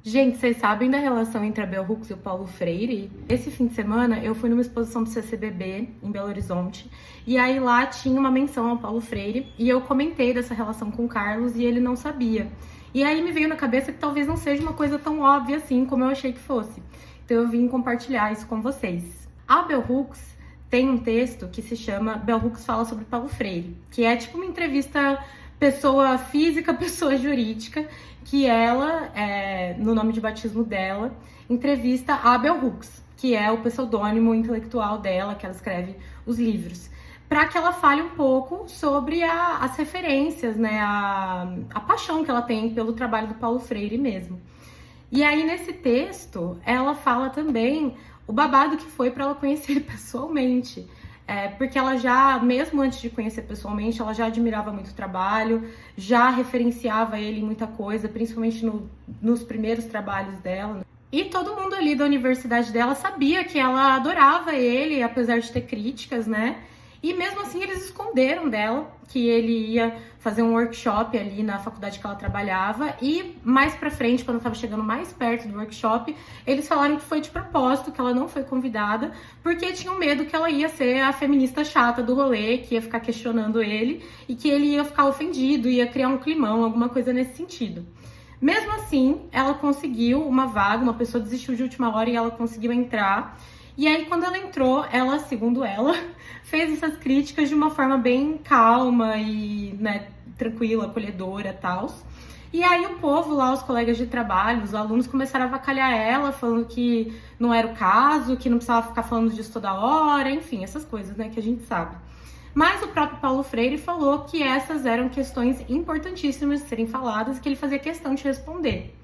Gente, vocês sabem da relação entre a Bell Hooks e o Paulo Freire? Esse fim de semana eu fui numa exposição do CCBB em Belo Horizonte e aí lá tinha uma menção ao Paulo Freire e eu comentei dessa relação com o Carlos e ele não sabia. E aí me veio na cabeça que talvez não seja uma coisa tão óbvia assim como eu achei que fosse. Então eu vim compartilhar isso com vocês. A Bell Hooks tem um texto que se chama Bell Hooks fala sobre Paulo Freire, que é tipo uma entrevista pessoa física, pessoa jurídica, que ela, no nome de batismo dela, entrevista a Bell Hooks, que é o pseudônimo intelectual dela, que ela escreve os livros, para que ela fale um pouco sobre as referências, né, a paixão que ela tem pelo trabalho do Paulo Freire mesmo. E aí, nesse texto, ela fala também o babado que foi para ela conhecer ele pessoalmente. Porque ela já, mesmo antes de conhecer pessoalmente, ela já admirava muito o trabalho, já referenciava ele em muita coisa, principalmente nos primeiros trabalhos dela. E todo mundo ali da universidade dela sabia que ela adorava ele, apesar de ter críticas, né? E mesmo assim eles esconderam dela que ele ia fazer um workshop ali na faculdade que ela trabalhava e mais pra frente, quando estava chegando mais perto do workshop, eles falaram que foi de propósito, que ela não foi convidada, porque tinham medo que ela ia ser a feminista chata do rolê, que ia ficar questionando ele e que ele ia ficar ofendido, ia criar um climão, alguma coisa nesse sentido. Mesmo assim, ela conseguiu uma vaga, uma pessoa desistiu de última hora e ela conseguiu entrar. E aí, quando ela entrou, ela, segundo ela, fez essas críticas de uma forma bem calma e, né, tranquila, acolhedora e tal. E aí o povo lá, os colegas de trabalho, os alunos começaram a avacalhar ela, falando que não era o caso, que não precisava ficar falando disso toda hora, enfim, essas coisas, né, que a gente sabe. Mas o próprio Paulo Freire falou que essas eram questões importantíssimas de serem faladas e que ele fazia questão de responder.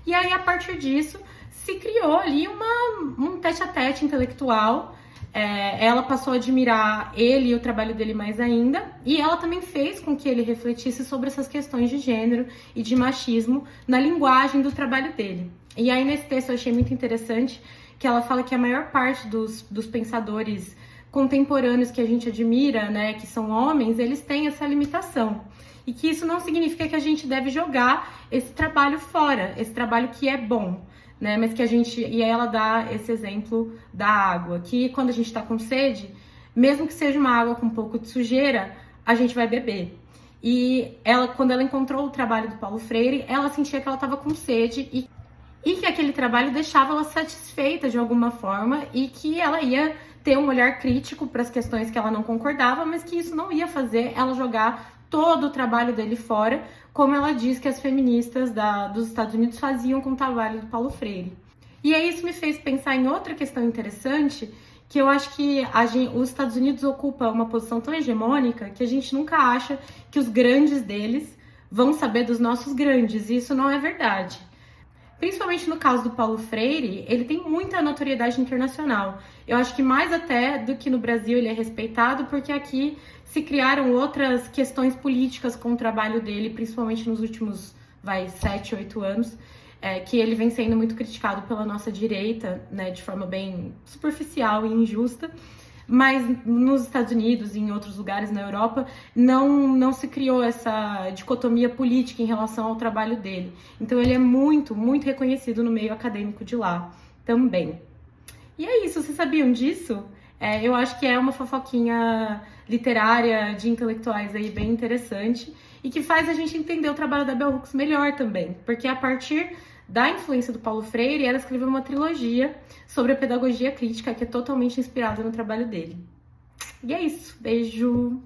E aí, a partir disso, se criou ali um tete-a-tete intelectual. Ela passou a admirar ele e o trabalho dele mais ainda, e ela também fez com que ele refletisse sobre essas questões de gênero e de machismo na linguagem do trabalho dele. E aí, nesse texto, eu achei muito interessante que ela fala que a maior parte dos pensadores contemporâneos que a gente admira, né, que são homens, eles têm essa limitação. E que isso não significa que a gente deve jogar esse trabalho fora, esse trabalho que é bom, né? Mas que a gente... E aí ela dá esse exemplo da água, que quando a gente tá com sede, mesmo que seja uma água com um pouco de sujeira, a gente vai beber. E ela, quando ela encontrou o trabalho do Paulo Freire, ela sentia que ela estava com sede e que aquele trabalho deixava ela satisfeita de alguma forma e que ela ia ter um olhar crítico para as questões que ela não concordava, mas que isso não ia fazer ela jogar todo o trabalho dele fora, como ela diz que as feministas dos Estados Unidos faziam com o trabalho do Paulo Freire. E aí isso me fez pensar em outra questão interessante, que eu acho que os Estados Unidos ocupam uma posição tão hegemônica que a gente nunca acha que os grandes deles vão saber dos nossos grandes, e isso não é verdade. Principalmente no caso do Paulo Freire, ele tem muita notoriedade internacional. Eu acho que mais até do que no Brasil ele é respeitado, porque aqui se criaram outras questões políticas com o trabalho dele, principalmente nos últimos, 7, 8 anos, que ele vem sendo muito criticado pela nossa direita, né, de forma bem superficial e injusta. Mas nos Estados Unidos e em outros lugares na Europa não se criou essa dicotomia política em relação ao trabalho dele. Então ele é muito, muito reconhecido no meio acadêmico de lá também. E é isso, vocês sabiam disso? Eu acho que é uma fofoquinha literária de intelectuais aí bem interessante e que faz a gente entender o trabalho da Bell Hooks melhor também, porque a partir da influência do Paulo Freire, ela escreveu uma trilogia sobre a pedagogia crítica que é totalmente inspirada no trabalho dele. E é isso, beijo!